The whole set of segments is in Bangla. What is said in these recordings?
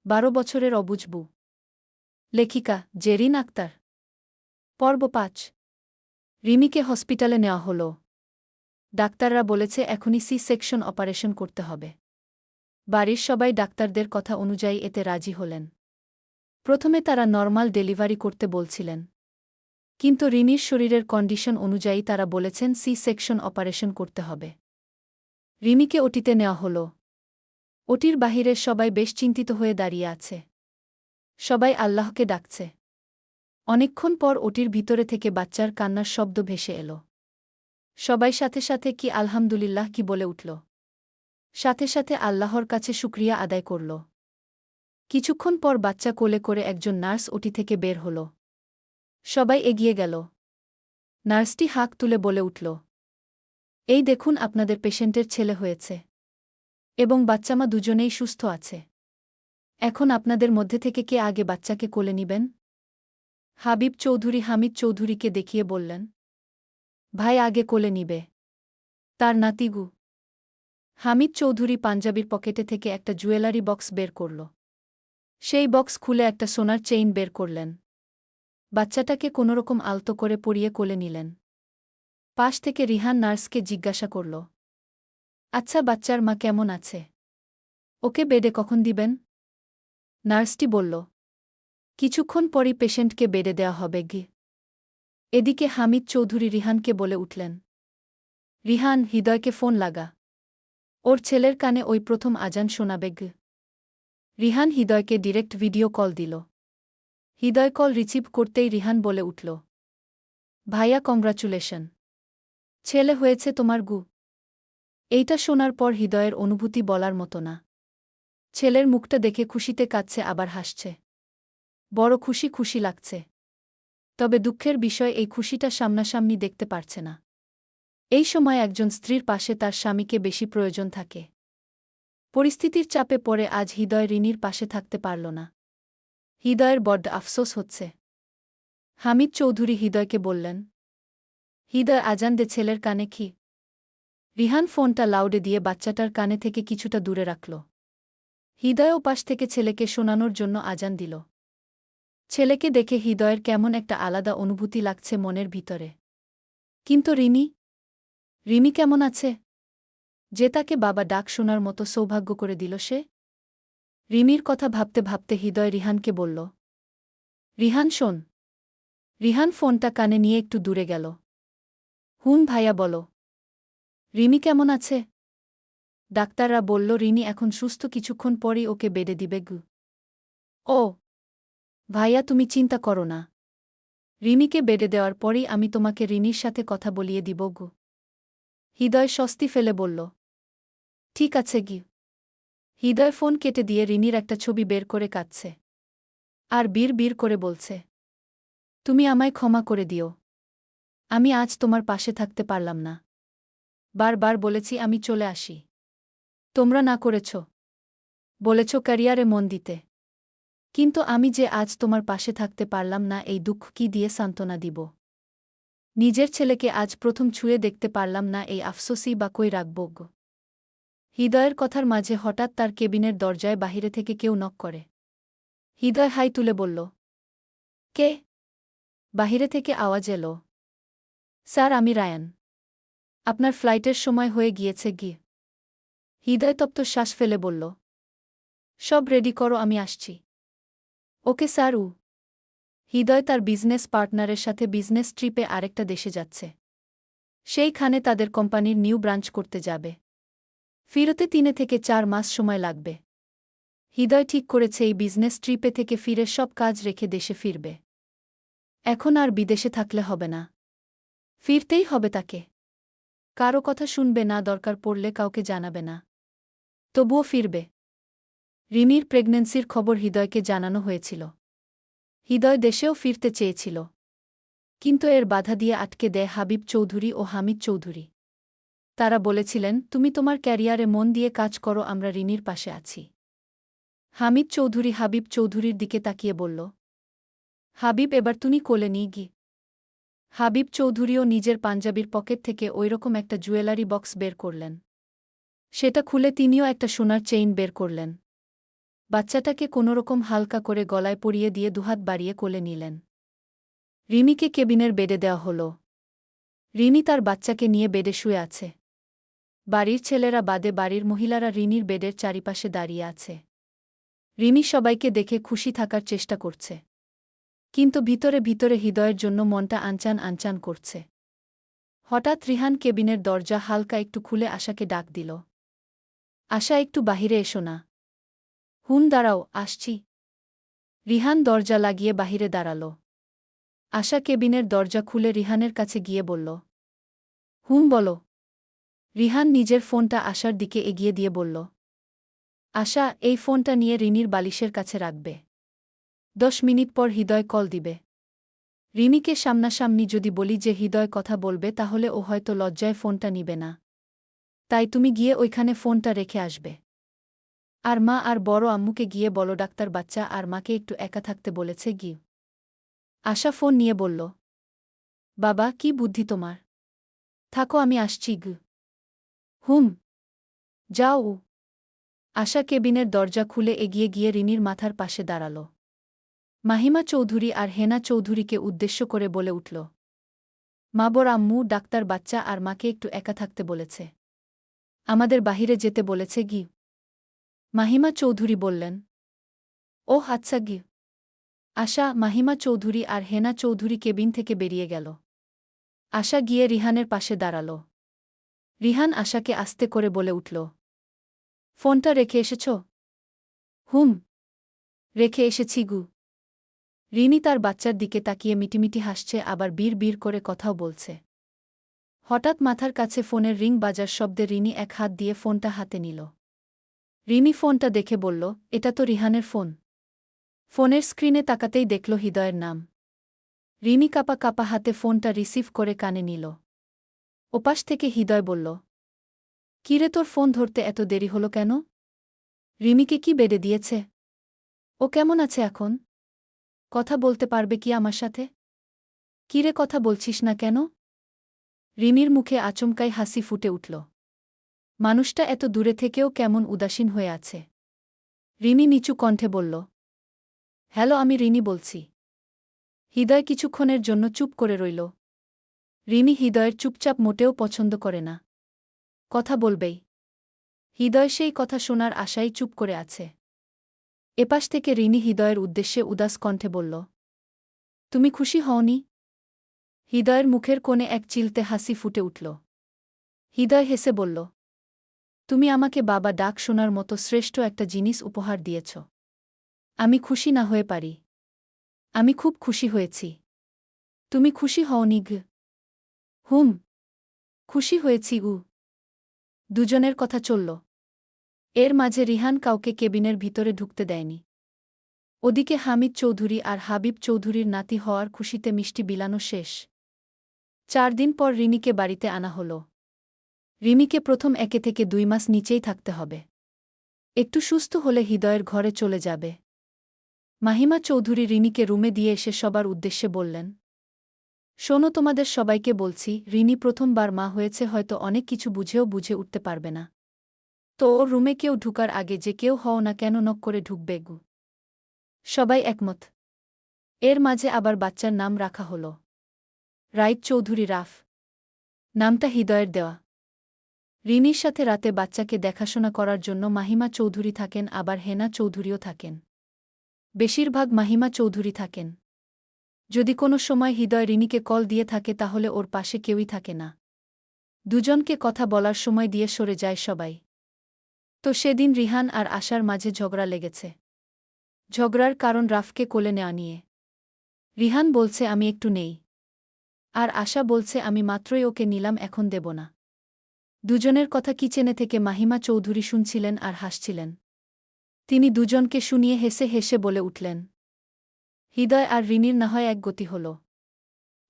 12 বছরের অবুঝবু লেখিকা জেরিন আক্তার। পর্ব 5। রিমিকে হসপিটালে নেওয়া হলো। ডাক্তাররা বলেছে এখনই সি সেকশন অপারেশন করতে হবে। বাড়ির সবাই ডাক্তারদের কথা অনুযায়ী এতে রাজি হলেন। প্রথমে তারা নরমাল ডেলিভারি করতে বলছিলেন, কিন্তু রিমির শরীরের কন্ডিশন অনুযায়ী তারা বলেছেন সি সেকশন অপারেশন করতে হবে। রিমিকে ওটিতে নেওয়া হলো। ওটির বাহিরের সবাই বেশ চিন্তিত হয়ে দাঁড়িয়ে আছে। সবাই আল্লাহকে ডাকছে। অনেকক্ষণ পর ওটির ভিতরে থেকে বাচ্চার কান্নার শব্দ ভেসে এল। সবাই সাথে সাথে কি আলহামদুলিল্লাহ কি বলে উঠল। সাথে সাথে আল্লাহর কাছে শুকরিয়া আদায় করল। কিছুক্ষণ পর বাচ্চা কোলে করে একজন নার্স ওটি থেকে বের হল। সবাই এগিয়ে গেল। নার্সটি হাঁক তুলে বলে উঠল, এই দেখুন আপনাদের পেশেন্টের ছেলে হয়েছে এবং বাচ্চামা দুজনেই সুস্থ আছে। এখন আপনাদের মধ্যে থেকে কে আগে বাচ্চাকে কোলে নিবেন? হামিদ চৌধুরীকে দেখিয়ে বললেন, ভাই আগে কোলে নিবে। তার নাতিগু। হামিদ চৌধুরী পাঞ্জাবির পকেটে থেকে একটা জুয়েলারি বক্স বের করল। সেই বক্স খুলে একটা সোনার চেইন বের করলেন। বাচ্চাটাকে কোনোরকম আলতো করে পরিয়ে কোলে নিলেন। পাশ থেকে রিহান নার্সকে জিজ্ঞাসা করল, আচ্ছা বাচ্চার মা কেমন আছে? ওকে বেডে কখন দিবেন? নার্সটি বলল, কিছুক্ষণ পরই পেশেন্টকে বেডে দেওয়া হবে গি। এদিকে হামিদ চৌধুরী রিহানকে বলে উঠলেন, রিহান, হৃদয়কে ফোন লাগা। ওর ছেলের কানে ওই প্রথম আজান শোনাবে গ। রিহান হৃদয়কে ডিরেক্ট ভিডিও কল দিল। হৃদয় কল রিসিভ করতেই রিহান বলে উঠল, ভাইয়া কংগ্রাচুলেশন, ছেলে হয়েছে তোমার গু। এইটা শোনার পর হৃদয়ের অনুভূতি বলার মতো না। ছেলের মুখটা দেখে খুশিতে কাঁদছে আবার হাসছে। বড় খুশি খুশি লাগছে। তবে দুঃখের বিষয় এই খুশিটা সামনাসামনি দেখতে পারছে না। এই সময় একজন স্ত্রীর পাশে তার স্বামীকে বেশি প্রয়োজন থাকে। পরিস্থিতির চাপে পড়ে আজ হৃদয় রিনির পাশে থাকতে পারল না। হৃদয়ের বড্ড আফসোস হচ্ছে। হামিদ চৌধুরী হৃদয়কে বললেন, হৃদয় আজান দে ছেলের কানে কি। রিহান ফোনটা লাউডে দিয়ে বাচ্চাটার কানে থেকে কিছুটা দূরে রাখল। হৃদয়ও পাশ থেকে ছেলেকে শোনানোর জন্য আজান দিল। ছেলেকে দেখে হৃদয়ের কেমন একটা আলাদা অনুভূতি লাগছে মনের ভিতরে। কিন্তু রিমি কেমন আছে? যে তাকে বাবা ডাক শোনার মতো সৌভাগ্য করে দিল সে? রিমির কথা ভাবতে ভাবতে হৃদয় রিহানকে বলল, রিহান শোন। রিহান ফোনটা কানে নিয়ে একটু দূরে গেল। হুন ভাইয়া বলো। রিমি কেমন আছে? ডাক্তাররা বলল রিনি এখন সুস্থ, কিছুক্ষণ পরই ওকে বেডে দিবে গু। ও ভাইয়া, তুমি চিন্তা করো না। রিমিকে বেডে দেওয়ার পরই আমি তোমাকে রিনির সাথে কথা বলিয়ে দিব গু। হৃদয় স্বস্তি ফেলে বলল, ঠিক আছে গি। হৃদয় ফোন কেটে দিয়ে রিনির একটা ছবি বের করে কাঁদছে। আর বীর করে বলছে, তুমি আমায় ক্ষমা করে দিও। আমি আজ তোমার পাশে থাকতে পারলাম না। বারবার বলেছি আমি চলে আসি। তোমরা না করেছ। বলেছ ক্যারিয়ারে মন দিতে। কিন্তু আমি যে আজ তোমার পাশে থাকতে পারলাম না, এই দুঃখ কি দিয়ে সান্ত্বনা দিব? নিজের ছেলেকে আজ প্রথম ছুঁয়ে দেখতে পারলাম না, এই আফসোসই বা কই রাখব গো। হৃদয়ের কথার মাঝে হঠাৎ তার কেবিনের দরজায় বাহিরে থেকে কেউ নক করে। হৃদয় হাই তুলে বলল, কে? বাহিরে থেকে আওয়াজ এলো, স্যার আমি রায়ান। আপনার ফ্লাইটের সময় হয়ে গিয়েছে গি। হৃদয় তপ্ত শ্বাস ফেলে বলল, সব রেডি করো, আমি আসছি। Okay sir. হৃদয় তার বিজনেস পার্টনারের সাথে বিজনেস ট্রিপে আরেকটা দেশে যাচ্ছে। সেইখানে তাদের কোম্পানির নিউ ব্রাঞ্চ করতে যাবে। ফিরতে 3 থেকে 4 মাস সময় লাগবে। হৃদয় ঠিক করেছে এই বিজনেস ট্রিপে থেকে ফিরে সব কাজ রেখে দেশে ফিরবে। এখন আর বিদেশে থাকলে হবে না। ফিরতেই হবে তাকে। কারো কথা শুনবে না, দরকার পড়লে কাউকে জানাবে না। তবুও ফিরবে। রিমির প্রেগন্যান্সির খবর হৃদয়কে জানানো হয়েছিল। হৃদয় দেশেও ফিরতে চেয়েছিল, কিন্তু এর বাধা দিয়ে আটকে দেয় হাবিব চৌধুরী ও হামিদ চৌধুরী। তারা বলেছিলেন, তুমি তোমার ক্যারিয়ারে মন দিয়ে কাজ করো, আমরা রিনির পাশে আছি। হাবিব চৌধুরীর দিকে তাকিয়ে বলল, হাবিব এবার তুমি কোলে নিয়ে গি। হাবিব চৌধুরীও নিজের পাঞ্জাবির পকেট থেকে ওইরকম একটা জুয়েলারি বক্স বের করলেন। সেটা খুলে তিনিও একটা সোনার চেইন বের করলেন। বাচ্চাটাকে কোনোরকম হালকা করে গলায় পরিয়ে দিয়ে দুহাত বাড়িয়ে কোলে নিলেন। রিমিকে কেবিনের বেডে দেওয়া হল। রিমি তার বাচ্চাকে নিয়ে বেডে শুয়ে আছে। বাড়ির ছেলেরা বাদে বাড়ির মহিলারা রিমির বেডের চারিপাশে দাঁড়িয়ে আছে। রিমি সবাইকে দেখে খুশি থাকার চেষ্টা করছে, কিন্তু ভিতরে ভিতরে হৃদয়ের জন্য মনটা আনচান আনচান করছে। হঠাৎ রিহান কেবিনের দরজা হালকা একটু খুলে আশাকে ডাক দিল। আশা, একটু বাহিরে এসো না। দাঁড়াও, আসছি। রিহান দরজা লাগিয়ে বাহিরে দাঁড়াল। আশা কেবিনের দরজা খুলে রিহানের কাছে গিয়ে বলল, বলো। রিহান নিজের ফোনটা আশার দিকে এগিয়ে দিয়ে বলল, আশা, এই ফোনটা নিয়ে রিনির বালিশের কাছে রাখবে। 10 মিনিট পর হৃদয় কল দিবে। রিমিকে সামনাসামনি যদি বলি যে হৃদয় কথা বলবে তাহলে ও হয়তো লজ্জায় ফোনটা নিবে না। তাই তুমি গিয়ে ওইখানে ফোনটা রেখে আসবে। আর মা আর বড় আম্মুকে গিয়ে বলো ডাক্তার বাচ্চা আর মাকে একটু একা থাকতে বলেছে গিয়ে। আশা ফোন নিয়ে বলল, বাবা, কি বুদ্ধি তোমার। থাকো, আমি আসছি গু। যাও। আশা কেবিনের দরজা খুলে এগিয়ে গিয়ে রিনির মাথার পাশে দাঁড়াল। মাহিমা চৌধুরী আর হেনা চৌধুরীকে উদ্দেশ্য করে বলে উঠল, মা, বড় আম্মু ডাক্তার বাচ্চা আর মাকে একটু একা থাকতে বলেছে। আমাদের বাহিরে যেতে বলেছে গি। মাহিমা চৌধুরী বললেন, ওহ আচ্ছা গি। আশা, মাহিমা চৌধুরী আর হেনা চৌধুরী কেবিন থেকে বেরিয়ে গেল। আশা গিয়ে রিহানের পাশে দাঁড়াল। রিহান আশাকে আস্তে করে বলে উঠল, ফোনটা রেখে এসেছ? রেখে এসেছি গু। রিনি তার বাচ্চার দিকে তাকিয়ে মিটিমিটি হাসছে, আবার বীর বীর করে কথাও বলছে। হঠাৎ মাথার কাছে ফোনের রিং বাজার শব্দে রিনি এক হাত দিয়ে ফোনটা হাতে নিল। রিনি ফোনটা দেখে বলল, এটা তো রিহানের ফোন। ফোনের স্ক্রিনে তাকাতেই দেখল হৃদয়ের নাম। রিনি কাপা কাপা হাতে ফোনটা রিসিভ করে কানে নিল। ওপাশ থেকে হৃদয় বলল, কিরে, তোর ফোন ধরতে এত দেরি হলো কেন? রিমিকে কি বেডে দিয়েছে? ও কেমন আছে এখন? কথা বলতে পারবে কি আমার সাথে? কিরে, কথা বলছিস না কেন? রিমির মুখে আচমকাই হাসি ফুটে উঠল। মানুষটা এত দূরে থেকেও কেমন উদাসীন হয়ে আছে। রিমি নিচু কণ্ঠে বলল, হ্যালো, আমি রিনি বলছি। হৃদয় কিছুক্ষণের জন্য চুপ করে রইল। রিমি হৃদয়ের চুপচাপ মোটেও পছন্দ করে না। কথা বলবেই। হৃদয় সেই কথা শোনার আশায় চুপ করে আছে। এপাশ থেকে রিনি হৃদয়ের উদ্দেশ্যে উদাস কণ্ঠে বলল, তুমি খুশি হওনি? হৃদয়ের মুখের কোণে এক চিলতে হাসি ফুটে উঠল। হৃদয় হেসে বলল, তুমি আমাকে বাবা ডাক শোনার মতো শ্রেষ্ঠ একটা জিনিস উপহার দিয়েছ। আমি খুশি না হয়ে পারি? আমি খুব খুশি হয়েছি। তুমি খুশি হওনি গ? খুশি হয়েছি উ। দুজনের কথা চলল। এর মাঝে রিহান কাউকে কেবিনের ভিতরে ঢুকতে দেয়নি। ওদিকে হামিদ চৌধুরী আর হাবিব চৌধুরীর নাতি হওয়ার খুশিতে মিষ্টি বিলানো শেষ। 4 দিন পর রিনিকে বাড়িতে আনা হল। রিমিকে প্রথম 1 থেকে 2 মাস নিচেই থাকতে হবে। একটু সুস্থ হলে হৃদয়ের ঘরে চলে যাবে। মাহিমা চৌধুরী রিনিকে রুমে দিয়ে এসে সবার উদ্দেশ্যে বললেন, শোনো, তোমাদের সবাইকে বলছি, রিনি প্রথমবার মা হয়েছে, হয়তো অনেক কিছু বুঝেও বুঝে উঠতে পারবে না। তো ওর রুমে কেউ ঢুকার আগে যে কেউ হও না কেন নক করে ঢুকবে গু। সবাই একমত। এর মাঝে আবার বাচ্চার নাম রাখা হল রাইত চৌধুরী রাফ। নামটা হৃদয়ের দেওয়া। রিনির সাথে রাতে বাচ্চাকে দেখাশোনা করার জন্য মাহিমা চৌধুরী থাকেন, আবার হেনা চৌধুরীও থাকেন। বেশিরভাগ মাহিমা চৌধুরী থাকেন। যদি কোনো সময় হৃদয় রিনিকে কল দিয়ে থাকে তাহলে ওর পাশে কেউই থাকে না। দুজনকে কথা বলার সময় দিয়ে সরে যায় সবাই। তো সেদিন রিহান আর আশার মাঝে ঝগড়া লেগেছে। ঝগড়ার কারণ রাফকে কোলে নেওয়া নিয়ে। রিহান বলছে আমি একটু নেই, আর আশা বলছে আমি মাত্রই ওকে নিলাম, এখন দেব না। দুজনের কথা কিচেনে থেকে মাহিমা চৌধুরী শুনছিলেন আর হাসছিলেন। তিনি দুজনকে শুনিয়ে হেসে হেসে বলে উঠলেন, হৃদয় আর রিনির না হয় এক গতি হল।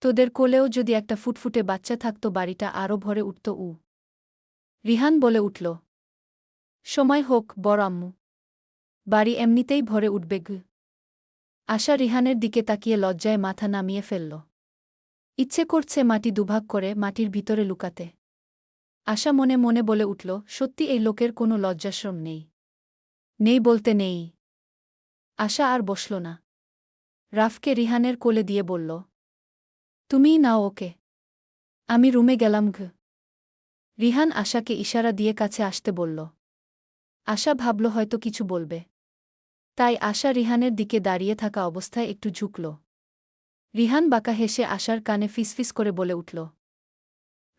তোদের কোলেও যদি একটা ফুটফুটে বাচ্চা থাকত বাড়িটা আরও ভরে উঠত। রিহান বলে উঠল, সময় হোক বড় আম্মু, বাড়ি এমনিতেই ভরে উঠবে গ। আশা রিহানের দিকে তাকিয়ে লজ্জায় মাথা নামিয়ে ফেলল। ইচ্ছে করছে মাটি দুভাগ করে মাটির ভিতরে লুকাতে। আশা মনে মনে বলে উঠল, সত্যি এই লোকের কোনো লজ্জাশরম নেই। নেই বলতে নেই। আশা আর বসল না। রাফকে রিহানের কোলে দিয়ে বলল, তুমিই নাও ওকে। আমি রুমে গেলাম। রিহান আশাকে ইশারা দিয়ে কাছে আসতে বলল। আশা ভাবল হয়তো কিছু বলবে। তাই আশা রিহানের দিকে দাঁড়িয়ে থাকা অবস্থায় একটু ঝুঁকল। রিহান বাঁকা হেসে আশার কানে ফিসফিস করে বলে উঠল,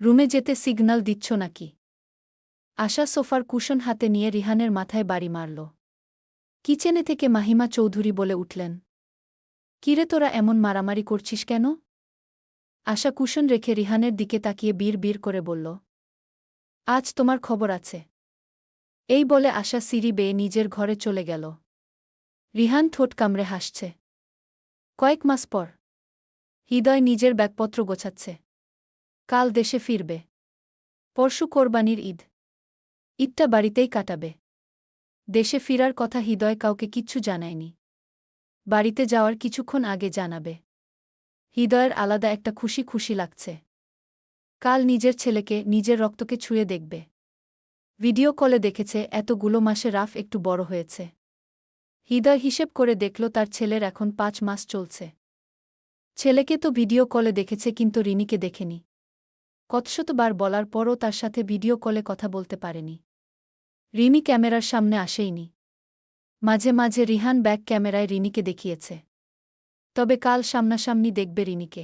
রুমে যেতে সিগন্যাল দিচ্ছ নাকি? আশা সোফার কুশন হাতে নিয়ে রিহানের মাথায় বাড়ি মারল। কিচেনে থেকে মাহিমা চৌধুরী বলে উঠলেন, কিরে তোরা এমন মারামারি করছিস কেন? আশা কুশন রেখে রিহানের দিকে তাকিয়ে বীর বীর করে বলল, আজ তোমার খবর আছে। এই বলে আশা সিঁড়ি বেয়ে নিজের ঘরে চলে গেল। রিহান ঠোঁট কামড়ে হাসছে। কয়েক মাস পর হৃদয় নিজের ব্যাগপত্র গোছাচ্ছে। কাল দেশে ফিরবে। পরশু কোরবানির ঈদ। ঈদটা বাড়িতেই কাটাবে। দেশে ফিরার কথা হৃদয় কাউকে কিচ্ছু জানায়নি। বাড়িতে যাওয়ার কিছুক্ষণ আগে জানাবে। হৃদয়ের আলাদা একটা খুশি খুশি লাগছে। কাল নিজের ছেলেকে, নিজের রক্তকে ছুঁয়ে দেখবে। ভিডিও কলে দেখেছে এতগুলো মাসে রাফ একটু বড় হয়েছে। হৃদয় হিসেব করে দেখল তার ছেলের এখন 5 মাস চলছে। ছেলেকে তো ভিডিও কলে দেখেছে কিন্তু রিনিকে দেখেনি। কতশতবার বলার পরও তার সাথে ভিডিও কলে কথা বলতে পারেনি। রিনি ক্যামেরার সামনে আসেইনি। মাঝে মাঝে রিহান ব্যাক ক্যামেরায় রিনিকে দেখিয়েছে। তবে কাল সামনাসামনি দেখবে রিনিকে।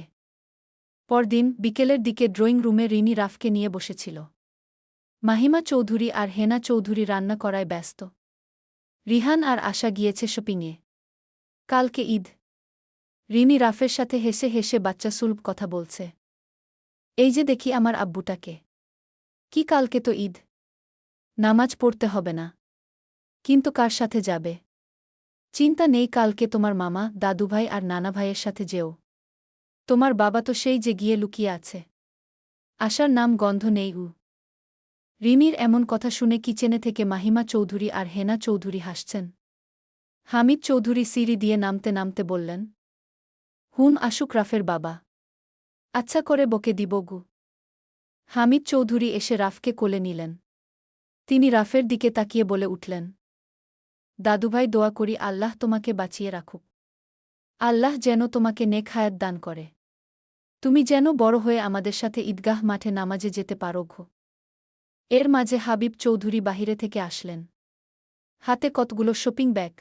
পরদিন বিকেলের দিকে ড্রয়িং রুমে রিনি রাফকে নিয়ে বসেছিল। মাহিমা চৌধুরী আর হেনা চৌধুরী রান্না করায় ব্যস্ত। রিহান আর আশা গিয়েছে শপিংয়ে। কালকে ঈদ। রিনি রাফের সাথে হেসে হেসে বাচ্চা সুলভ কথা বলছে। এই যে দেখি আমার আব্বুটাকে। কি কালকে তো ঈদ। নামাজ পড়তে হবে না। কিন্তু কার সাথে যাবে? চিন্তা নেই, কালকে তোমার মামা, দাদুভাই আর নানা ভাইয়ের সাথে যেও। তোমার বাবা তো সেই যে গিয়ে লুকিয়ে আছে। আশার নাম গন্ধ নেই। রিনির এমন কথা শুনে কিচেনে থেকে মাহিমা চৌধুরী আর হেনা চৌধুরী হাসছেন। হামিদ চৌধুরী সিঁড়ি দিয়ে নামতে নামতে বললেন, হুন আসুক রাফের বাবা। আচ্ছা করে বকে দিব গু। হামিদ চৌধুরী এসে রাফকে কোলে নিলেন। তিনি রাফের দিকে তাকিয়ে বলে উঠলেন, দাদুভাই দোয়া করি আল্লাহ তোমাকে বাঁচিয়ে রাখুক। আল্লাহ যেন তোমাকে নেক হায়াত দান করে। তুমি যেন বড় হয়ে আমাদের সাথে ঈদগাহ মাঠে নামাজে যেতে পারো গো। এর মাঝে হাবিব চৌধুরী বাহিরে থেকে আসলেন। হাতে কতগুলো শপিং ব্যাগ।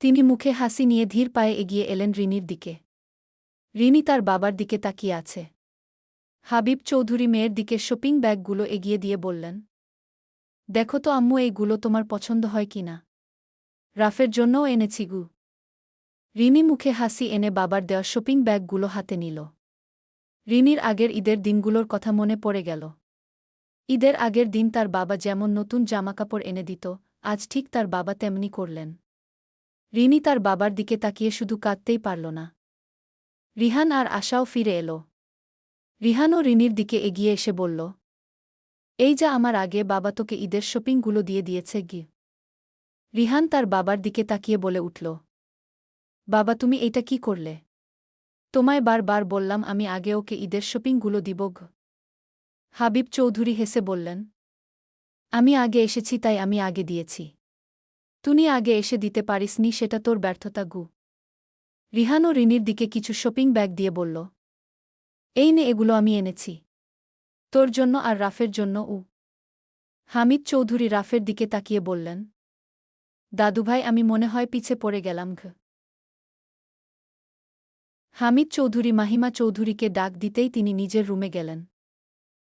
তিনি মুখে হাসি নিয়ে ধীর পায়ে এগিয়ে এলেন রিনির দিকে। রিনি তার বাবার দিকে তাকিয়ে আছে। হাবিব চৌধুরী মেয়ের দিকে শপিং ব্যাগগুলো এগিয়ে দিয়ে বললেন, দেখো তো আম্মু এইগুলো তোমার পছন্দ হয় কিনা। রাফের জন্যও এনেছি গু। রিনি মুখে হাসি এনে বাবার দেওয়া শপিং ব্যাগগুলো হাতে নিল। রিনির আগের ঈদের দিনগুলোর কথা মনে পড়ে গেল। ঈদের আগের দিন তার বাবা যেমন নতুন জামাকাপড় এনে দিত, আজ ঠিক তার বাবা তেমনি করলেন। রিনি তার বাবার দিকে তাকিয়ে শুধু কাঁদতেই পারল না। রিহান আর আশাও ফিরে এলো। রিহানও রিনির দিকে এগিয়ে এসে বলল, এই যা আমার আগে বাবা তোকে ঈদের শপিংগুলো দিয়ে দিয়েছে গি। রিহান তার বাবার দিকে তাকিয়ে বলে উঠল, বাবা তুমি এটা কি করলে? তোমায় বারবার বললাম আমি আগে ওকে ঈদের শপিংগুলো দিব গ। হাবিব চৌধুরী হেসে বললেন, আমি আগে এসেছি তাই আমি আগে দিয়েছি। তুমি আগে এসে দিতে পারিসনি সেটা তোর ব্যর্থতা গু। রিহানও রিনির দিকে কিছু শপিং ব্যাগ দিয়ে বলল, এই নে এগুলো আমি এনেছি। তোর জন্য আর রাফের জন্য। হামিদ চৌধুরী রাফের দিকে তাকিয়ে বললেন, দাদুভাই আমি মনে হয় পিছে পড়ে গেলাম ঘ। হামিদ চৌধুরী মাহিমা চৌধুরীকে ডাক দিতেই তিনি নিজের রুমে গেলেন।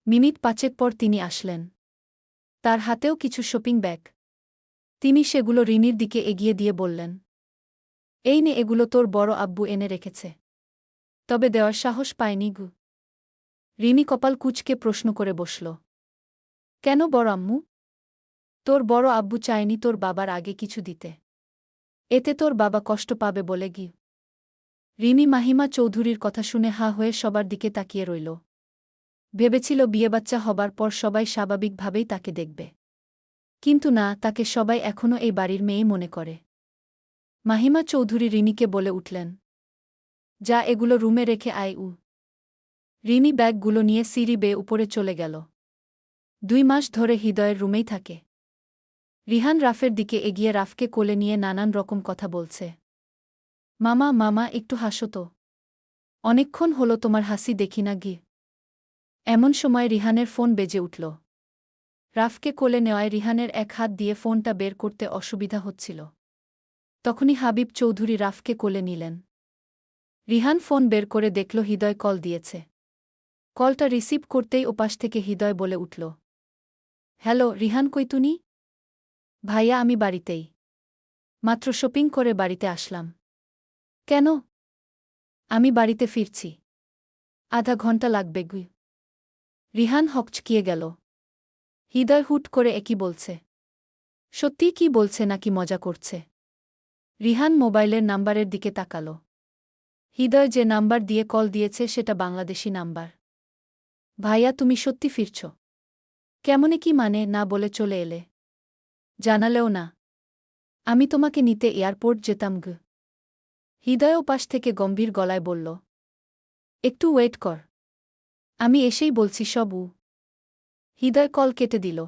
মিনিট 5 পর তিনি আসলেন। তার হাতেও কিছু শপিং ব্যাগ। তিনি সেগুলো রিনির দিকে এগিয়ে দিয়ে বললেন, এই নে এগুলো তোর বড় আব্বু এনে রেখেছে। তবে দেওয়ার সাহস পায়নি গু। রিনি কপাল কুঁচকে প্রশ্ন করে বসল, কেন বড় আম্মু? তোর বড় আব্বু চায়নি তোর বাবার আগে কিছু দিতে। এতে তোর বাবা কষ্ট পাবে বলে গি। রিনি মাহিমা চৌধুরীর কথা শুনে হা হয়ে সবার দিকে তাকিয়ে রইল। ভেবেছিল বিয়েবাচ্চা হবার পর সবাই স্বাভাবিকভাবেই তাকে দেখবে। কিন্তু না, তাকে সবাই এখনও এই বাড়ির মেয়ে মনে করে। মাহিমা চৌধুরী রিনিকে বলে উঠলেন, যা এগুলো রুমে রেখে আয়। রিনি ব্যাগগুলো নিয়ে সিঁড়ি বেয়ে উপরে চলে গেল। 2 মাস ধরে হৃদয়ের রুমেই থাকে। রিহান রাফের দিকে এগিয়ে রাফকে কোলে নিয়ে নানান রকম কথা বলছে। মামা মামা একটু হাসো তো, অনেকক্ষণ হলো তোমার হাসি দেখি না গি। এমন সময় রিহানের ফোন বেজে উঠল। রাফকে কোলে নেওয়ায় রিহানের এক হাত দিয়ে ফোনটা বের করতে অসুবিধা হচ্ছিল। তখনই হাবিব চৌধুরী রাফকে কোলে নিলেন। রিহান ফোন বের করে দেখল হৃদয় কল দিয়েছে। কলটা রিসিভ করতেই ওপাশ থেকে হৃদয় বলে উঠল, হ্যালো রিহান, কই তুনি? ভাইয়া আমি বাড়িতেই, মাত্র শপিং করে বাড়িতে আসলাম। কেন? আমি বাড়িতে ফিরছি, আধা ঘন্টা লাগবে গুই। রিহান হকচকিয়ে গেল। হৃদয় হুট করে একই বলছে। সত্যিই কি বলছে নাকি মজা করছে? রিহান মোবাইলের নাম্বারের দিকে তাকাল। হৃদয় যে নাম্বার দিয়ে কল দিয়েছে সেটা বাংলাদেশি নাম্বার। ভাইয়া তুমি সত্যি ফিরছ? কেমনে কি মানে না বলে চলে এলে? জানালেও না। আমি তোমাকে নিতে এয়ারপোর্ট যেতাম গ। হৃদয় ওপাশ থেকে গম্ভীর গলায় বলল, একটু ওয়েট কর, আমি এসেই বলছি সব। হৃদয় কল কেটে দিল।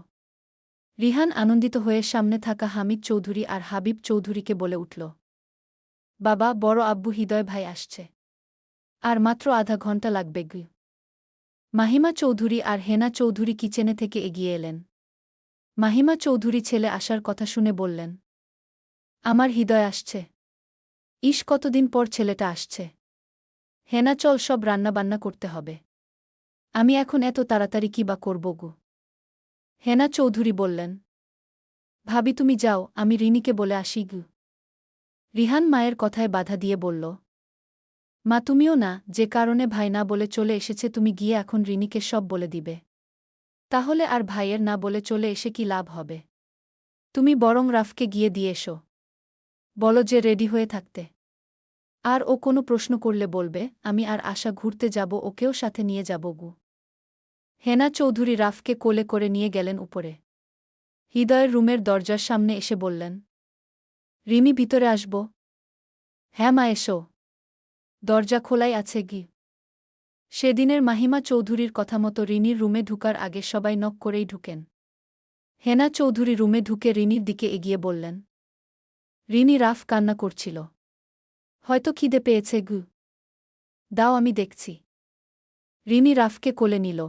রিহান আনন্দিত হয়ে সামনে থাকা হামিদ চৌধুরী আর হাবিব চৌধুরীকে বলে উঠল, বাবা বড় আব্বু হৃদয় ভাই আসছে, আর মাত্র আধা ঘন্টা লাগবে গ। মাহিমা চৌধুরী আর হেনা চৌধুরী কিচেনে থেকে এগিয়ে এলেন। মাহিমা চৌধুরী ছেলে আসার কথা শুনে বললেন, আমার হৃদয় আসছে। ইস কতদিন পর ছেলেটা আসছে। হেনা চল সব রান্নাবান্না করতে হবে। আমি এখন এত তাড়াতাড়ি কি বা করব গো? হেনা চৌধুরী বললেন, ভাবি তুমি যাও, আমি রিনিকে বলে আসি গু। রিহান মায়ের কথায় বাধা দিয়ে বলল, মা তুমিও না, যে কারণে ভাই না বলে চলে এসেছে তুমি গিয়ে এখন রিনিকে সব বলে দিবে। তাহলে আর ভাইয়ের না বলে চলে এসে কি লাভ হবে? তুমি বরং রাফকে গিয়ে দিয়ে এসো, বলো যে রেডি হয়ে থাকতে। আর ও কোনো প্রশ্ন করলে বলবে আমি আর আশা ঘুরতে যাব, ওকেও সাথে নিয়ে যাব গু। হেনা চৌধুরী রাফকে কোলে করে নিয়ে গেলেন উপরে। হৃদয়ের রুমের দরজার সামনে এসে বললেন, রিমি ভিতরে আসব? হ্যাঁ মা এসো, দরজা খোলাই আছে গি। সেদিনের মাহিমা চৌধুরীর কথা মতো রিনির রুমে ঢুকার আগে সবাই নক করেই ঢুকেন। হেনা চৌধুরী রুমে ঢুকে রিনির দিকে এগিয়ে বললেন, রিনি রাফ কান্না করছিল, হয়তো খিদে পেয়েছে গু, দাও আমি দেখছি। রিনি রাফকে কোলে নিল।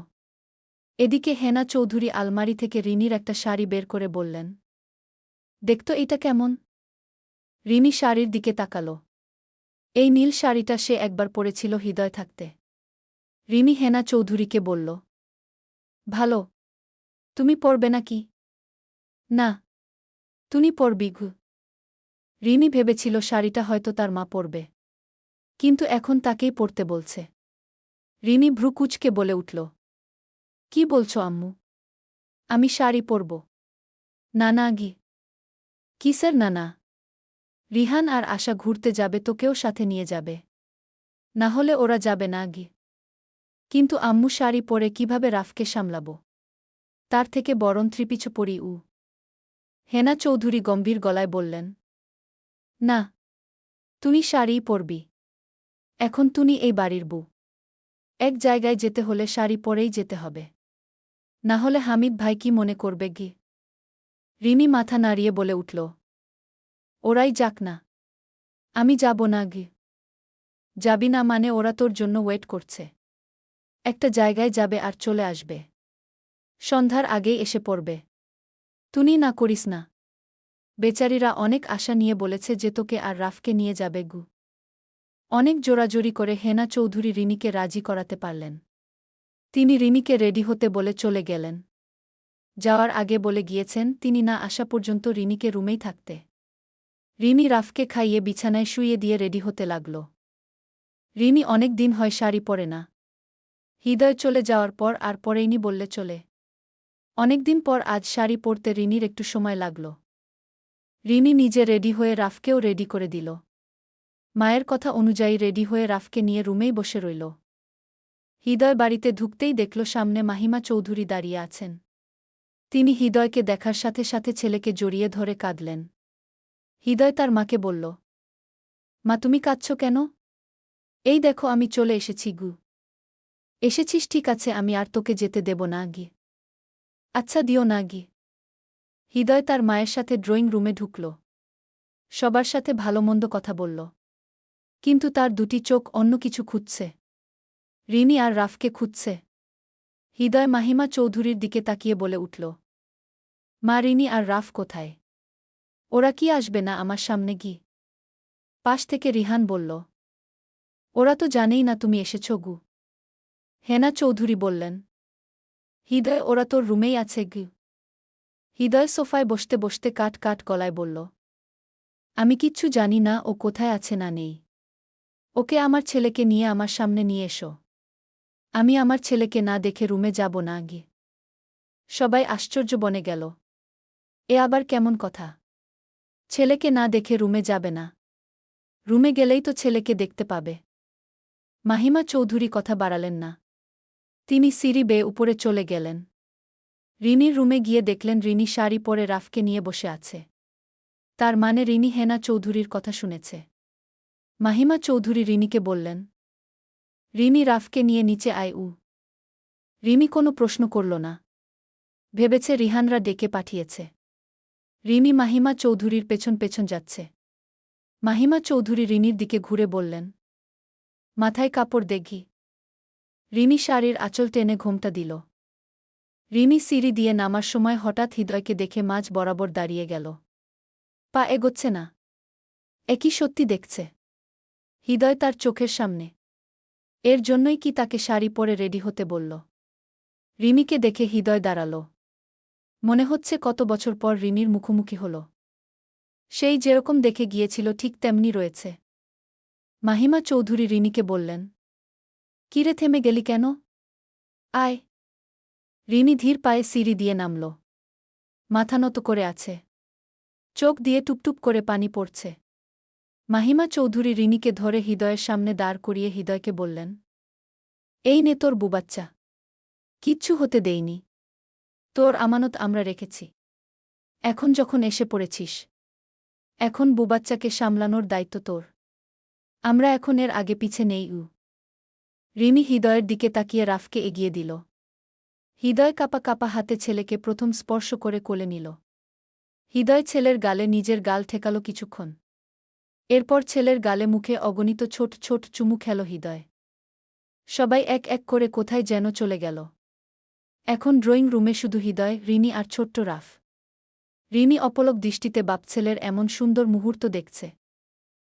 এদিকে হেনা চৌধুরী আলমারি থেকে রিনির একটা শাড়ি বের করে বললেন, দেখতো এটা কেমন? রিনি শাড়ির দিকে তাকাল। এই নীল শাড়িটা সে একবার পরেছিল হৃদয় থাকতে। রিনি হেনা চৌধুরীকে বলল, ভালো, তুমি পরবে নাকি? না, তুমি পরবি গু। রিনি ভেবেছিল শাড়িটা হয়তো তার মা পরবে, কিন্তু এখন তাকেই পরতে বলছে। রিনি ভ্রু কুঁচকে বলে উঠল, কি বলছো আম্মু? আমি শাড়ি পরব? না না গি। কিসের না না? রিহান আর আশা ঘুরতে যাবে, তোকেও সাথে নিয়ে যাবে, না হলে ওরা যাবে না গি। কিন্তু আম্মু শাড়ি পরে কিভাবে রাফকে সামলাব? তার থেকে বরং থ্রিপিছ পরি। হেনা চৌধুরী গম্ভীর গলায় বললেন, না, তুমি শাড়িই পরবি। এখন তুমি এই বাড়ির বউ, এক জায়গায় যেতে হলে শাড়ি পরেই যেতে হবে, না হলে হামিদ ভাই কি মনে করবে গি। রিনি মাথা নাড়িয়ে বলে উঠল, ওরাই যাক না, আমি যাব না গি। যাবি না মানে? ওরা তোর জন্য ওয়েট করছে, একটা জায়গায় যাবে আর চলে আসবে, সন্ধ্যার আগেই এসে পড়বে। তুই না করিস না, বেচারিরা অনেক আশা নিয়ে বলেছে যে তোকে আর রাফকে নিয়ে যাবে গু। অনেক জোরাজোরি করে হেনা চৌধুরী রিনিকে রাজি করাতে পারলেন। তিনি রিনিকে রেডি হতে বলে চলে গেলেন। যাওয়ার আগে বলে গিয়েছেন তিনি না আসা পর্যন্ত রিনিকে রুমেই থাকতে। রিনি রাফকে খাইয়ে বিছানায় শুইয়ে দিয়ে রেডি হতে লাগল। রিনি অনেক দিন হয় শাড়ি পরে না। হৃদয় চলে যাওয়ার পর আর পরেইনি বললে চলে। অনেকদিন পর আজ শাড়ি পরতে রিনির একটু সময় লাগল। রিনি নিজে রেডি হয়ে রাফকেও রেডি করে দিল। মায়ের কথা অনুযায়ী রেডি হয়ে রাফকে নিয়ে রুমেই বসে রইল। হৃদয় বাড়িতে ঢুকতেই দেখল সামনে মাহিমা চৌধুরী দাঁড়িয়ে আছেন। তিনি হৃদয়কে দেখার সাথে সাথে ছেলেকে জড়িয়ে ধরে কাঁদলেন। হৃদয় তার মাকে বলল, মা তুমি কাঁদছ কেন? এই দেখো আমি চলে এসেছি গু। এসেছিস ঠিক আছে, আমি আর তোকে যেতে দেব না গি। আচ্ছা দিও না গি। হৃদয় তার মায়ের সাথে ড্রয়িং রুমে ঢুকল। সবার সাথে ভালোমন্দ কথা বলল। কিন্তু তার দুটি চোখ অন্য কিছু খুঁজছে। রিনি আর রাফকে খুঁজছে। হৃদয় মাহিমা চৌধুরীর দিকে তাকিয়ে বলে উঠল, মা, রিনি আর রাফ কোথায়? ওরা কি আসবে না আমার সামনে গি? পাশ থেকে রিহান বলল, ওরা তো জানেই না তুমি এসেছ গু। হেনা চৌধুরী বললেন, হৃদয়, ওরা তোর রুমেই আছে গি। হৃদয় সোফায় বসতে বসতে কাট কাট গলায় বলল, আমি কিচ্ছু জানি না ও কোথায় আছে না নেই। ওকে আমার ছেলেকে নিয়ে আমার সামনে নিয়ে এসো। আমি আমার ছেলেকে না দেখে রুমে যাব না গি। সবাই আশ্চর্য বনে গেল। এ আবার কেমন কথা? ছেলেকে না দেখে রুমে যাবে না? রুমে গেলেই তো ছেলেকে দেখতে পাবে। মাহিমা চৌধুরী কথা বাড়ালেন না। তিনি সিঁড়ি বেয়ে উপরে চলে গেলেন। রিনির রুমে গিয়ে দেখলেন রিনি শাড়ি পরে রাফকে নিয়ে বসে আছে। তার মানে রিনি হেনা চৌধুরীর কথা শুনেছে। মাহিমা চৌধুরী রিনিকে বললেন, রিনি, রাফকে নিয়ে নিচে আয়। রিমি কোনো প্রশ্ন করল না। ভেবেছে রিহানরা ডেকে পাঠিয়েছে। রিমি মাহিমা চৌধুরীর পেছন পেছন যাচ্ছে। মাহিমা চৌধুরী রিনির দিকে ঘুরে বললেন, মাথায় কাপড় দেখি। রিমি শাড়ির আঁচল টেনে ঘোমটা দিল। রিমি সিঁড়ি দিয়ে নামার সময় হঠাৎ হৃদয়কে দেখে মাঝ বরাবর দাঁড়িয়ে গেল। পা এগোচ্ছে না। একই সত্যি দেখছে। হৃদয় তার চোখের সামনে। এর জন্যই কি তাকে শাড়ি পরে রেডি হতে বলল? রিমিকে দেখে হৃদয় দাঁড়াল। মনে হচ্ছে কত বছর পর রিমির মুখোমুখি হল। সেই যেরকম দেখে গিয়েছিল ঠিক তেমনি রয়েছে। মাহিমা চৌধুরী রিনিকে বললেন, কিরে, থেমে গেলি কেন? আয়। রিনি ধীর পায়ে সিঁড়ি দিয়ে নামল। মাথা নত করে আছে। চোখ দিয়ে টুপটুপ করে পানি পড়ছে। মাহিমা চৌধুরী রিনিকে ধরে হৃদয়ের সামনে দাঁড় করিয়ে হৃদয়কে বললেন, এই নে তোর বুবাচ্চা। কিচ্ছু হতে দেইনি। তোর আমানত আমরা রেখেছি। এখন যখন এসে পড়েছিস, এখন বুবাচ্চাকে সামলানোর দায়িত্ব তোর। আমরা এখন এর আগে পিছে নেই। রিনি হৃদয়ের দিকে তাকিয়ে রাফকে এগিয়ে দিল। হৃদয় কাপা কাপা হাতে ছেলেকে প্রথম স্পর্শ করে কোলে নিল। হৃদয় ছেলের গালে নিজের গাল ঠেকাল কিছুক্ষণ। এরপর ছেলের গালে মুখে অগণিত ছোট ছোট চুমু খেল হৃদয়। সবাই এক এক করে কোথায় যেন চলে গেল। এখন ড্রয়িং রুমে শুধু হৃদয়, রিনি আর ছোট্ট রাফ। রিনি অপলক দৃষ্টিতে বাপছেলের এমন সুন্দর মুহূর্ত দেখছে।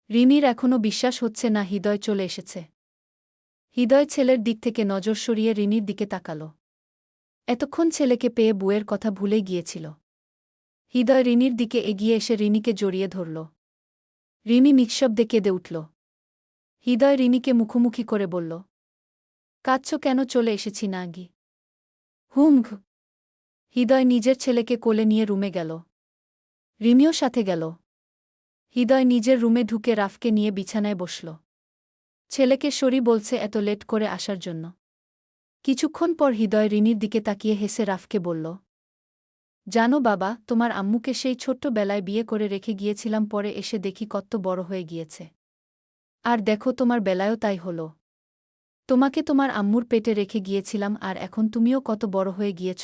রিনির এখনও বিশ্বাস হচ্ছে না হৃদয় চলে এসেছে। হৃদয় ছেলের দিক থেকে নজর সরিয়ে রিনির দিকে তাকাল। এতক্ষণ ছেলেকে পেয়ে বুয়ের কথা ভুলে গিয়েছিল। হৃদয় রিনির দিকে এগিয়ে এসে রিনিকে জড়িয়ে ধরল। রিনি নিঃশব্দে কেঁদে উঠল। হৃদয় রিনিকে মুখোমুখি করে বলল, কাঁদছ কেন? চলে এসেছি না গি। হুম। হৃদয় নিজের ছেলেকে কোলে নিয়ে রুমে গেল। রিমিও সাথে গেল। হৃদয় নিজের রুমে ঢুকে রাফকে নিয়ে বিছানায় বসল। ছেলেকে সরি বলছে এত লেট করে আসার জন্য। কিছুক্ষণ পর হৃদয় রিনির দিকে তাকিয়ে হেসে রাফকে বলল, জানো বাবা, তোমার আম্মুকে সেই ছোট্টবেলায় বিয়ে করে রেখে গিয়েছিলাম, পরে এসে দেখি কত বড় হয়ে গিয়েছে। আর দেখো, তোমার বেলায়ও তাই হল। তোমাকে তোমার আম্মুর পেটে রেখে গিয়েছিলাম, আর এখন তুমিও কত বড় হয়ে গিয়েছ।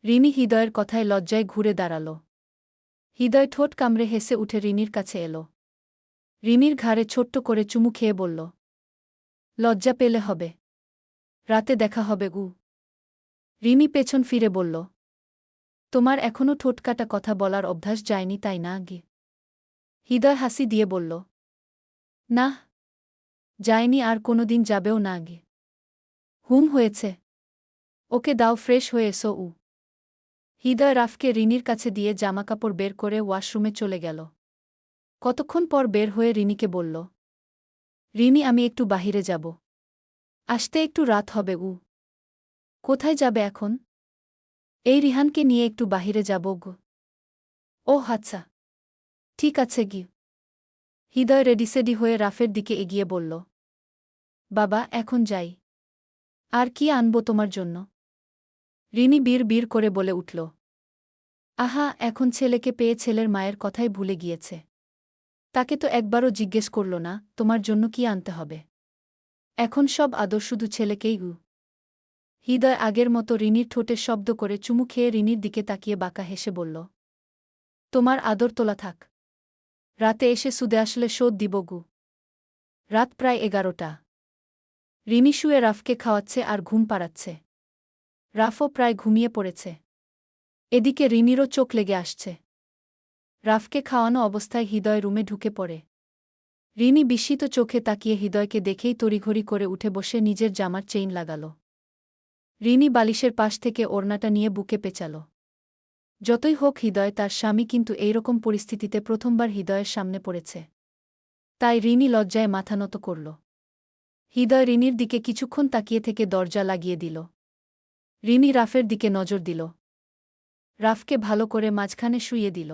রিনি হৃদয়ের কথায় লজ্জায় ঘুরে দাঁড়াল। হৃদয় ঠোঁট কামড়ে হেসে উঠে রিনির কাছে এল। রিনির ঘাড়ে ছোট্ট করে চুমু খেয়ে বলল, লজ্জা পেলে হবে। রাতে দেখা হবে। রিনি পেছন ফিরে বলল, তোমার এখনও ঠোঁটকাটা কথা বলার অভ্যাস যায়নি, তাই না গে? হৃদয় হাসি দিয়ে বলল, না, যায়নি, আর কোনোদিন যাবেও না গে। হুম, হয়েছে। ওকে দাও, ফ্রেশ হয়ে এসো। হৃদয় রাফকে রিনির কাছে দিয়ে জামাকাপড় বের করে ওয়াশরুমে চলে গেল। কতক্ষণ পর বের হয়ে রিনিকে বলল, রিনি, আমি একটু বাহিরে যাব। আসতে একটু রাত হবে। কোথায় যাবে এখন? এই রিহানকে নিয়ে একটু বাহিরে যাব গো। ওহ আচ্ছা, ঠিক আছে গি। হৃদয় রেডিসেডি হয়ে রাফের দিকে এগিয়ে বলল, বাবা, এখন যাই। আর কি আনবো তোমার জন্য? রিনি বীর বীর করে বলে উঠল, আহা, এখন ছেলেকে পেয়ে ছেলের মায়ের কথাই ভুলে গিয়েছে। তাকে তো একবারও জিজ্ঞেস করল না তোমার জন্য কি আনতে হবে। এখন সব আদর শুধু ছেলেকেই। হৃদয় আগের মতো রিনির ঠোঁটে শব্দ করে চুমু খেয়ে রিনির দিকে তাকিয়ে বাঁকা হেসে বলল, তোমার আদর তোলা থাক। রাতে এসে সুদে আসলে শোধ দিব গু। রাত প্রায় 11টা। রিমি শুয়ে রাফকে খাওয়াচ্ছে আর ঘুম পাড়াচ্ছে। রাফও প্রায় ঘুমিয়ে পড়েছে। এদিকে রিমিরও চোখ লেগে আসছে। রাফকে খাওয়ানো অবস্থায় হৃদয় রুমে ঢুকে পড়ে। রিমি বিস্মিত চোখে তাকিয়ে হৃদয়কে দেখেই তড়িঘড়ি করে উঠে বসে নিজের জামার চেইন লাগাল। রিনি বালিশের পাশ থেকে ওড়নাটা নিয়ে বুকে পেঁচাল। যতই হোক হৃদয় তার স্বামী, কিন্তু এইরকম পরিস্থিতিতে প্রথমবার হৃদয়ের সামনে পড়েছে। তাই রিনি লজ্জায় মাথা নত করল। হৃদয় রিনির দিকে কিছুক্ষণ তাকিয়ে থেকে দরজা লাগিয়ে দিল। রিনি রাফের দিকে নজর দিল। রাফকে ভালো করে মাঝখানে শুইয়ে দিল।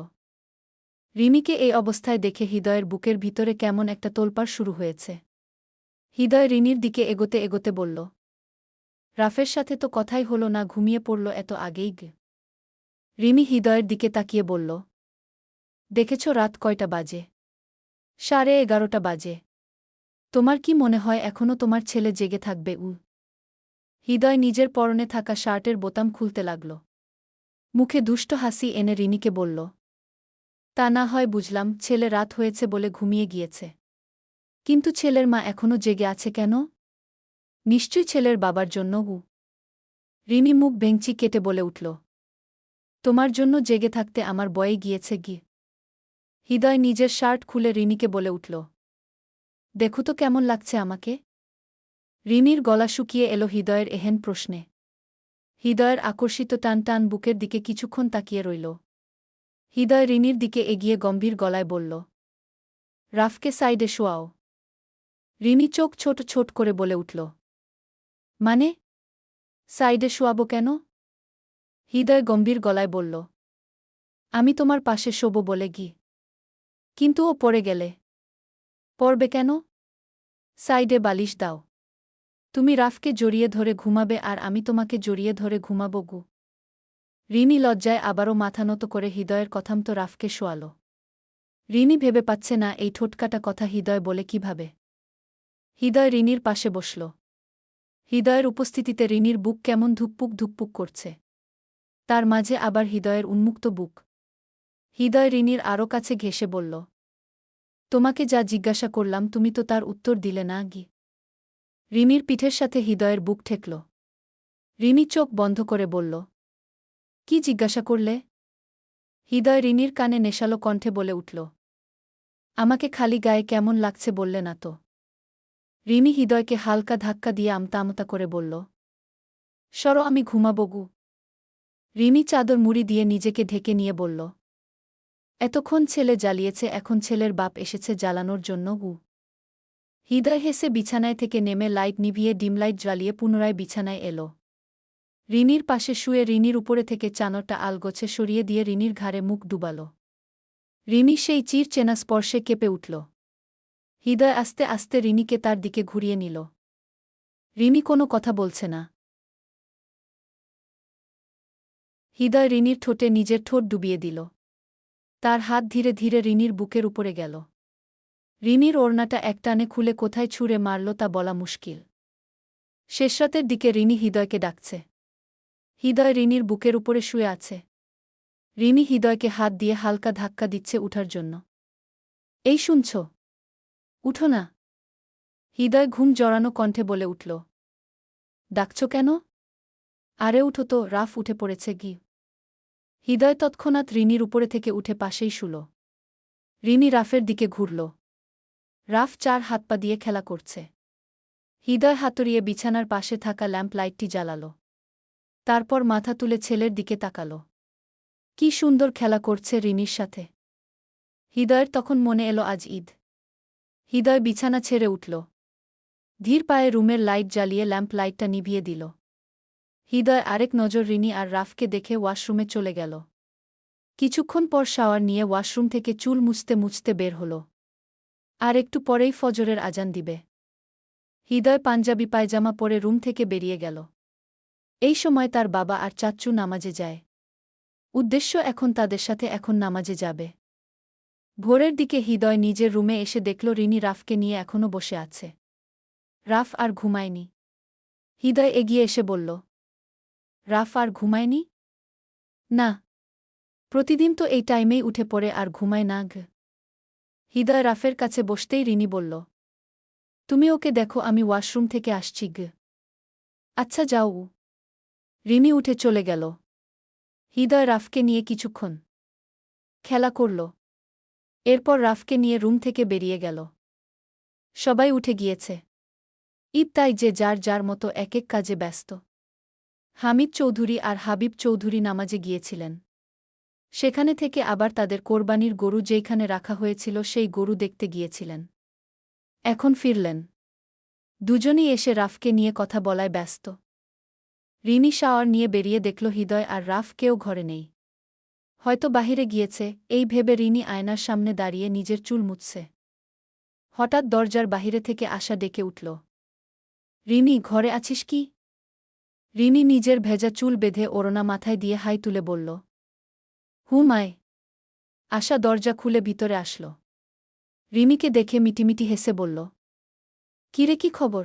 রিমিকে এই অবস্থায় দেখে হৃদয়ের বুকের ভিতরে কেমন একটা তোলপাড় শুরু হয়েছে। হৃদয় রিনির দিকে এগোতে এগোতে বলল, রাফের সাথে তো কথাই হলো না, ঘুমিয়ে পড়ল এত আগেই গে। রিমি হৃদয়ের দিকে তাকিয়ে বলল, দেখেছ রাত কয়টা বাজে? 11:30 বাজে। তোমার কি মনে হয় এখনও তোমার ছেলে জেগে থাকবে? হৃদয় নিজের পরনে থাকা শার্টের বোতাম খুলতে লাগল। মুখে দুষ্ট হাসি এনে রিনিকে বলল, তা না হয় বুঝলাম, ছেলে রাত হয়েছে বলে ঘুমিয়ে গিয়েছে। কিন্তু ছেলের মা এখনও জেগে আছে কেন? নিশ্চয়ই ছেলের বাবার জন্য। রিমি মুখ ভেঙচি কেটে বলে উঠল, তোমার জন্য জেগে থাকতে আমার বয়ে গিয়েছে গি। হৃদয় নিজের শার্ট খুলে রিনিকে বলে উঠল, দেখো তো কেমন লাগছে আমাকে। রিনির গলা শুকিয়ে এলো হৃদয়ের এহেন প্রশ্নে। হৃদয়ের আকর্ষিত টান টান বুকের দিকে কিছুক্ষণ তাকিয়ে রইল। হৃদয় রিনির দিকে এগিয়ে গম্ভীর গলায় বলল, রাফকে সাইডে শোয়াও। রিনি চোখ ছোট ছোট করে বলে উঠল, মানে? সাইডে শোয়াবো কেন? হৃদয় গম্ভীর গলায় বলল, আমি তোমার পাশে শোব বলে গি। কিন্তু ও পড়ে গেলে? পড়বে কেন? সাইডে বালিশ দাও। তুমি রাফকে জড়িয়ে ধরে ঘুমাবে আর আমি তোমাকে জড়িয়ে ধরে ঘুমাবো গু। রিনি লজ্জায় আবারও মাথা নত করে হৃদয়ের কথামতো রাফকে শোয়াল। রিনি ভেবে পাচ্ছে না এই ঠোটকাটা কথা হৃদয় বলে কিভাবে। হৃদয় রিনির পাশে বসল। হৃদয়ের উপস্থিতিতে রিনির বুক কেমন ধুকপুক ধুকপুক করছে। তার মাঝে আবার হৃদয়ের উন্মুক্ত বুক। হৃদয় রিনির আরও কাছে ঘেঁষে বলল, তোমাকে যা জিজ্ঞাসা করলাম তুমি তো তার উত্তর দিলে না গি। রিনির পিঠের সাথে হৃদয়ের বুক ঠেকল। রিনি চোখ বন্ধ করে বলল, কি জিজ্ঞাসা করলে? হৃদয় রিনির কানে নেশালো কণ্ঠে বলে উঠল, আমাকে খালি গায়ে কেমন লাগছে বললে না তো। রিনি হৃদয়কে হালকা ধাক্কা দিয়ে আমতা আমতা করে বলল, সরো, আমি ঘুমাবো গু। রিনি চাদর মুড়ি দিয়ে নিজেকে ঢেকে নিয়ে বলল, এতক্ষণ ছেলে জ্বালিয়েছে, এখন ছেলের বাপ এসেছে জ্বালানোর জন্য গু। হৃদয় হেসে বিছানায় থেকে নেমে লাইট নিভিয়ে ডিমলাইট জ্বালিয়ে পুনরায় বিছানায় এল। রিনির পাশে শুয়ে রিনির উপরে থেকে চাদরটা আলগোছে সরিয়ে দিয়ে রিনির ঘাড়ে মুখ ডুবাল। রিনি সেই চির চেনা স্পর্শে কেঁপে উঠল। হৃদয় আস্তে আস্তে রিনিকে তার দিকে ঘুরিয়ে নিল। রিনি কোনো কথা বলছে না। হৃদয় রিনির ঠোঁটে নিজের ঠোঁট ডুবিয়ে দিল। তার হাত ধীরে ধীরে রিনির বুকের উপরে গেল। রিনির ওড়নাটা একটানে খুলে কোথায় ছুঁড়ে মারল তা বলা মুশকিল। শেষরাতের দিকে রিনি হৃদয়কে ডাকছে। হৃদয় রিনির বুকের উপরে শুয়ে আছে। রিনি হৃদয়কে হাত দিয়ে হালকা ধাক্কা দিচ্ছে উঠার জন্য। এই শুনছ? উঠো না। হৃদয় ঘুম জড়ানো কণ্ঠে বলে উঠল, ডাকছ কেন? আরে উঠো তো, রাফ উঠে পড়েছে গি। হৃদয় তৎক্ষণাৎ রিনির উপরে থেকে উঠে পাশেই শুল। রিনি রাফের দিকে ঘুরল। রাফ চার হাত পা দিয়ে খেলা করছে। হৃদয় হাতুড়িয়ে বিছানার পাশে থাকা ল্যাম্প লাইটটি জ্বালাল। তারপর মাথা তুলে ছেলের দিকে তাকাল। কি সুন্দর খেলা করছে রিনির সাথে। হৃদয়ের তখন মনে এলো আজ ঈদ। হৃদয় বিছানা ছেড়ে উঠল। ধীর পায়ে রুমের লাইট জ্বালিয়ে ল্যাম্প লাইটটা নিভিয়ে দিল। হৃদয় আরেক নজর রিনি আর রাফকে দেখে ওয়াশরুমে চলে গেল। কিছুক্ষণ পর শাওয়ার নিয়ে ওয়াশরুম থেকে চুল মুছতে মুছতে বের হল। আর একটু পরেই ফজরের আজান দিবে। হৃদয় পাঞ্জাবি পায়জামা পরে রুম থেকে বেরিয়ে গেল। এই সময় তার বাবা আর চাচ্চু নামাজে যায়। উদ্দেশ্য এখন তাদের সাথে এখন নামাজে যাবে। ভোরের দিকে হৃদয় নিজের রুমে এসে দেখল রিনি রাফকে নিয়ে এখনও বসে আছে। রাফ আর ঘুমায়নি। হৃদয় এগিয়ে এসে বলল, রাফ আর ঘুমায়নি? না, প্রতিদিন তো এই টাইমেই উঠে পড়ে আর ঘুমায় না গ। হৃদয় রাফের কাছে বসতেই রিনি বলল, তুমি ওকে দেখো, আমি ওয়াশরুম থেকে আসছি গ। আচ্ছা যাও। রিনি উঠে চলে গেল। হৃদয় রাফকে নিয়ে কিছুক্ষণ খেলা করল। এরপর রাফকে নিয়ে রুম থেকে বেরিয়ে গেল। সবাই উঠে গিয়েছে। ঈদ, তাই যে যার যার মতো এক এক কাজে ব্যস্ত। হামিদ চৌধুরী আর হাবিব চৌধুরী নামাজে গিয়েছিলেন। সেখানে থেকে আবার তাদের কোরবানির গরু যেইখানে রাখা হয়েছিল সেই গরু দেখতে গিয়েছিলেন। এখন ফিরলেন। দুজনই এসে রাফকে নিয়ে কথা বলায় ব্যস্ত। রিনি শাওয়ার নিয়ে বেরিয়ে দেখল হৃদয় আর রাফ কেউ ঘরে নেই। হয়তো বাহিরে গিয়েছে, এই ভেবে রিনি আয়নার সামনে দাঁড়িয়ে নিজের চুল মুছছে। হঠাৎ দরজার বাহিরে থেকে আশা ডেকে উঠল, রিনি, ঘরে আছিস কি? রিনি নিজের ভেজা চুল বেঁধে ওড়না মাথায় দিয়ে হাই তুলে বলল, হুমায়। আশা দরজা খুলে ভিতরে আসল। রিনিকে দেখে মিটিমিটি হেসে বলল, কিরে, কি খবর?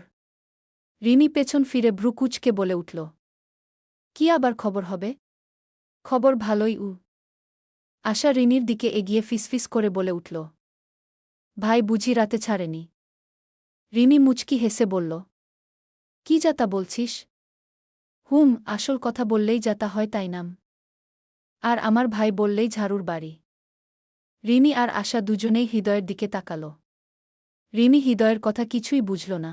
রিনি পেছন ফিরে ভ্রু কুঁচকে বলে উঠল, কি আবার খবর হবে? খবর ভালোই। আশা রিনির দিকে এগিয়ে ফিসফিস করে বলে উঠল, ভাই বুঝি রাতে ছাড়েনি? রিনি মুচকি হেসে বলল, কি যাতা বলছিস? আসল কথা বললেই যাতা হয়, তাই নাম। আর আমার ভাই বললেই ঝাড়ুর বাড়ি। রিনি আর আশা দুজনেই হৃদয়ের দিকে তাকাল। রিনি হৃদয়ের কথা কিছুই বুঝল না।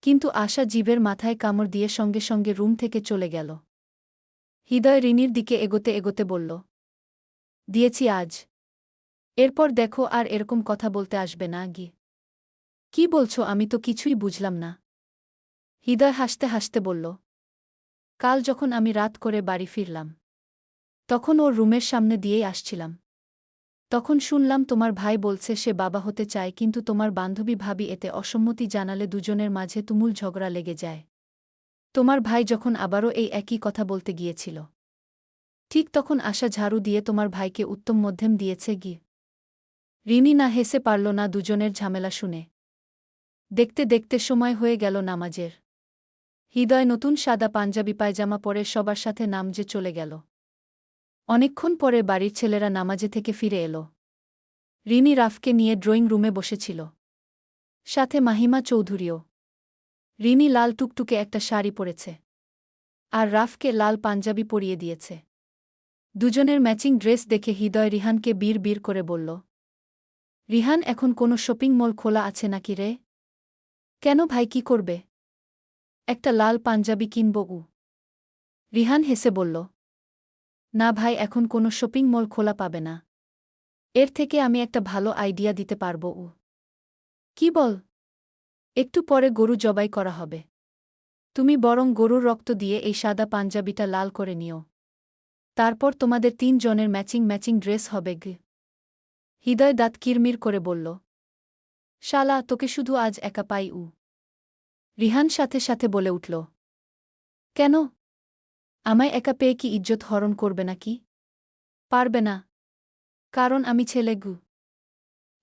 কিন্তু আশা জিভের মাথায় কামড় দিয়ে সঙ্গে সঙ্গে রুম থেকে চলে গেল। হৃদয় রিনির দিকে এগোতে এগোতে বলল, দিয়েছি আজ। এরপর দেখো আর এরকম কথা বলতে আসবে না গি। কি বলছো? আমি তো কিছুই বুঝলাম না। হৃদয় হাসতে হাসতে বলল, কাল যখন আমি রাত করে বাড়ি ফিরলাম, তখন ওর রুমের সামনে দিয়েই আসছিলাম। তখন শুনলাম তোমার ভাই বলছে সে বাবা হতে চায়, কিন্তু তোমার বান্ধবী ভাবি এতে অসম্মতি জানালে দুজনের মাঝে তুমুল ঝগড়া লেগে যায়। তোমার ভাই যখন আবারও এই একই কথা বলতে গিয়েছিল, ঠিক তখন আশা ঝাড়ু দিয়ে তোমার ভাইকে উত্তম মধ্যম দিয়েছে গি। রিনি না হেসে পারল না দুজনের ঝামেলা শুনে। দেখতে দেখতে সময় হয়ে গেল নামাজের। হৃদয় নতুন সাদা পাঞ্জাবি পায়জামা পরে সবার সাথে নামাজে চলে গেল। অনেকক্ষণ পরে বাড়ির ছেলেরা নামাজে থেকে ফিরে এল। রিনি রাফকে নিয়ে ড্রয়িং রুমে বসেছিল। সাথে মাহিমা চৌধুরীও। রিনি লাল টুকটুকে একটা শাড়ি পরেছে, আর রাফকে লাল পাঞ্জাবি পরিয়ে দিয়েছে। দুজনের ম্যাচিং ড্রেস দেখে হৃদয় রিহানকে বীর বীর করে বলল, রিহান, এখন কোনো শপিং মল খোলা আছে নাকি রে? কেন ভাই, কি করবে? একটা লাল পাঞ্জাবি কিনব। রিহান হেসে বলল, না ভাই, এখন কোনো শপিং মল খোলা পাবে না। এর থেকে আমি একটা ভালো আইডিয়া দিতে পারব। কি বল? একটু পরে গরু জবাই করা হবে। তুমি বরং গরুর রক্ত দিয়ে এই সাদা পাঞ্জাবিটা লাল করে নিও। তারপর তোমাদের 3 জনের ম্যাচিং ম্যাচিং ড্রেস হবে গে। হৃদয় দাঁত কিরমির করে বলল, শালা, তোকে শুধু আজ একা পাই। রিহান সাথে সাথে বলে উঠল, কেন? আমায় একা পেয়ে কি ইজ্জত হরণ করবে নাকি? পারবে না, কারণ আমি ছেলে গু।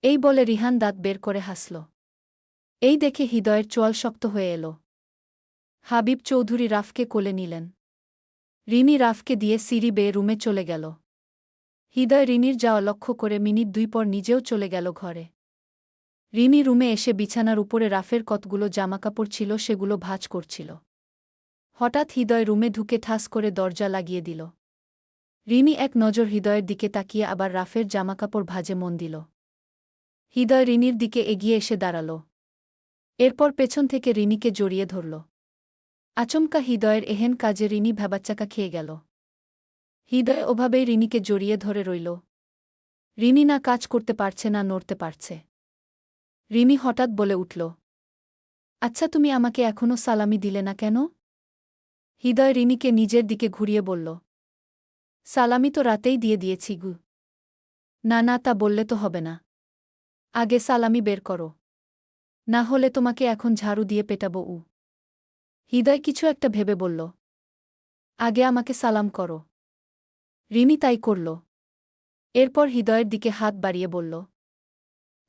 এই বলে রিহান দাঁত বের করে হাসল। এই দেখে হৃদয়ের চোয়াল শক্ত হয়ে এল। হাবিব চৌধুরী রাফকে কোলে নিলেন। রিনি রাফকে দিয়ে সিঁড়ি বেয়ে রুমে চলে গেল। হৃদয় রিনির যাওয়া লক্ষ্য করে মিনিট 2 পর নিজেও চলে গেল ঘরে। রিনি রুমে এসে বিছানার উপরে রাফের কতগুলো জামাকাপড় ছিল সেগুলো ভাঁজ করছিল। হঠাৎ হৃদয় রুমে ঢুকে ঠাস করে দরজা লাগিয়ে দিল। রিনি এক নজর হৃদয়ের দিকে তাকিয়ে আবার রাফের জামাকাপড় ভাঁজে মন দিল। হৃদয় রিনির দিকে এগিয়ে এসে দাঁড়াল। এরপর পেছন থেকে রিনিকে জড়িয়ে ধরল। আচমকা হৃদয়ের এহেন কাজে রিনি ভ্যাবাচ্চাকা খেয়ে গেল। হৃদয় ওভাবেই রিনিকে জড়িয়ে ধরে রইল। রিনি না কাজ করতে পারছে না নড়তে পারছে। রিনি হঠাৎ বলে উঠল, আচ্ছা, তুমি আমাকে এখনো সালামি দিলে না কেন? হৃদয় রিনিকে নিজের দিকে ঘুরিয়ে বলল, সালামি তো রাতেই দিয়ে দিয়েছি গু। না না, তা বললে তো হবে না। আগে সালামি বের করো, না হলে তোমাকে এখন ঝাড়ু দিয়ে পেটাবো। হৃদয় কিছু একটা ভেবে বলল, আগে আমাকে সালাম করো। রিনি তাই করল। এরপর হৃদয়ের দিকে হাত বাড়িয়ে বলল,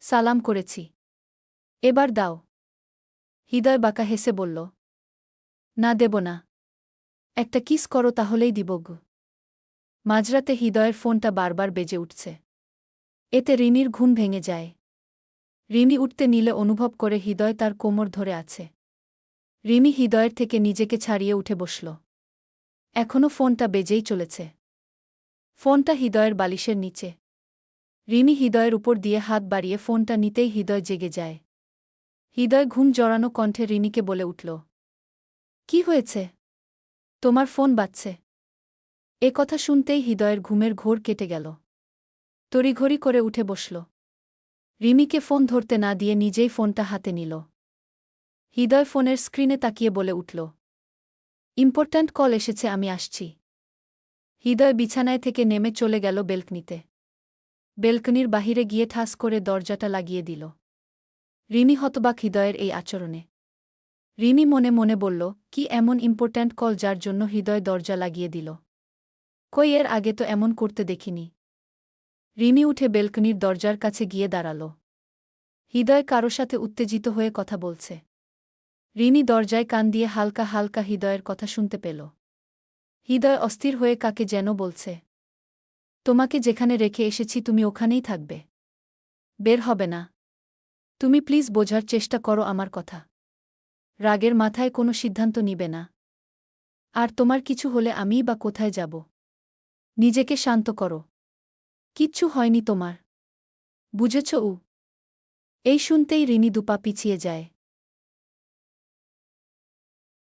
সালাম করেছি, এবার দাও। হৃদয় বাঁকা হেসে বলল, না, দেব না। একটা কিস করো তাহলেই দিব গো। মাঝরাতে হৃদয়ের ফোনটা বারবার বেজে উঠছে। এতে রিমির ঘুম ভেঙে যায়। রিমি উঠতে নিলে অনুভব করে হৃদয় তার কোমর ধরে আছে। রিমি হৃদয়ের থেকে নিজেকে ছাড়িয়ে উঠে বসল। এখনও ফোনটা বেজেই চলেছে। ফোনটা হৃদয়ের বালিশের নিচে। রিমি হৃদয়ের উপর দিয়ে হাত বাড়িয়ে ফোনটা নিতেই হৃদয় জেগে যায়। হৃদয় ঘুম জড়ানো কণ্ঠে রিমিকে বলে উঠল, কি হয়েছে? তোমার ফোন বাজছে। এ কথা শুনতেই হৃদয়ের ঘুমের ঘোর কেটে গেল। তড়িঘড়ি করে উঠে বসল। রিমিকে ফোন ধরতে না দিয়ে নিজেই ফোনটা হাতে নিল। হৃদয় ফোনের স্ক্রিনে তাকিয়ে বলে উঠল, ইম্পর্ট্যান্ট কল এসেছে, আমি আসছি। হৃদয় বিছানায় থেকে নেমে চলে গেল বেলকনিতে। বেলকনির বাহিরে গিয়ে ঠাস করে দরজাটা লাগিয়ে দিল। রিমি হতবাক হৃদয়ের এই আচরণে। রিমি মনে মনে বলল, কি এমন ইম্পর্ট্যান্ট কল যার জন্য হৃদয় দরজা লাগিয়ে দিল? কই, এর আগে তো এমন করতে দেখিনি। রিমি উঠে বেলকনির দরজার কাছে গিয়ে দাঁড়াল। হৃদয় কারো সাথে উত্তেজিত হয়ে কথা বলছে। রিমি দরজায় কান দিয়ে হালকা হালকা হৃদয়ের কথা শুনতে পেল। হৃদয় অস্থির হয়ে কাকে যেন বলছে, তোমাকে যেখানে রেখে এসেছি তুমি ওখানেই থাকবে, বের হবে না। তুমি প্লিজ বোঝার চেষ্টা করো আমার কথা। রাগের মাথায় কোনো সিদ্ধান্ত নিবে না। আর তোমার কিছু হলে আমিই বা কোথায় যাব? নিজেকে শান্ত করো। কিচ্ছু হয়নি তোমার, বুঝেছ? এই শুনতেই রিনি দুপা পিছিয়ে যায়।